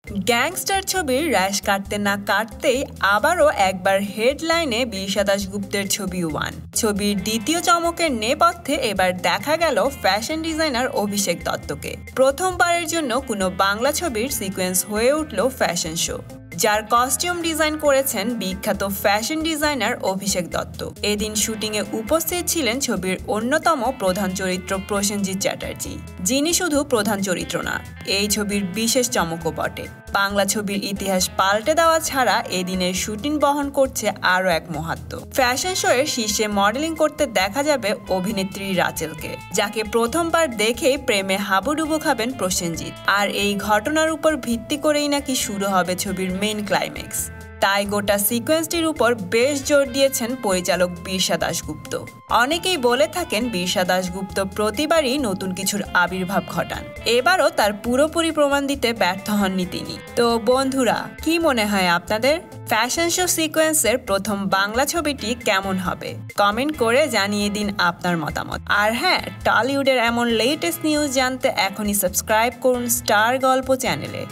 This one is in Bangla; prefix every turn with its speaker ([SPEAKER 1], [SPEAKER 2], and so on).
[SPEAKER 1] গ্যাংস্টার ছবির র্যাশ কাটতে না কাটতেই আবারও একবার হেডলাইনে বীরসা দাশগুপ্তের ছবি ওয়ান। ছবির দ্বিতীয় চমকের নেপথ্যে এবার দেখা গেল ফ্যাশন ডিজাইনার অভিষেক দত্তকে। প্রথমবারের জন্য কোনো বাংলা ছবির সিকোয়েন্স হয়ে উঠল ফ্যাশন শো, যার কস্টিউম ডিজাইন করেছেন বিখ্যাত ফ্যাশন ডিজাইনার অভিষেক দত্ত। এদিন শুটিংয়ে উপস্থিত ছিলেন ছবির অন্যতম প্রধান চরিত্র প্রসেনজিৎ চ্যাটার্জি, যিনি শুধু প্রধান চরিত্র না, এই ছবির বিশেষ চমকও বটে। বাংলা ছবির ইতিহাস পাল্টে দেওয়া ছাড়া এদিনের শুটিং বহন করছে আরও এক মাহাত্ম্য। ফ্যাশন শো এর শীর্ষে মডেলিং করতে দেখা যাবে অভিনেত্রী রাচেলকে, যাকে প্রথমবার দেখেই প্রেমে হাবুডুবু খাবেন প্রসেনজিৎ। আর এই ঘটনার উপর ভিত্তি করেই নাকি শুরু হবে ছবির মেইন ক্লাইম্যাক্স। তাই গোটা সিকোয়েন্সটির উপর বেশ জোর দিয়েছেন পরিচালক বীরসা দাশগুপ্ত। অনেকেই বলে থাকেন বীরসা দাশগুপ্ত প্রতিবারই নতুন কিছুর আবির্ভাব ঘটান, এবারও তার পুরোপুরি প্রমাণ দিতে ব্যর্থ হননি তিনি। তো বন্ধুরা, কি মনে হয় আপনাদের? ফ্যাশন শো সিকোয়েন্সের প্রথম বাংলা ছবিটি কেমন হবে? কমেন্ট করে জানিয়ে দিন আপনার মতামত। আর হ্যাঁ, টলিউডের এমন লেটেস্ট নিউজ জানতে এখনই সাবস্ক্রাইব করুন স্টার গল্প চ্যানেলে।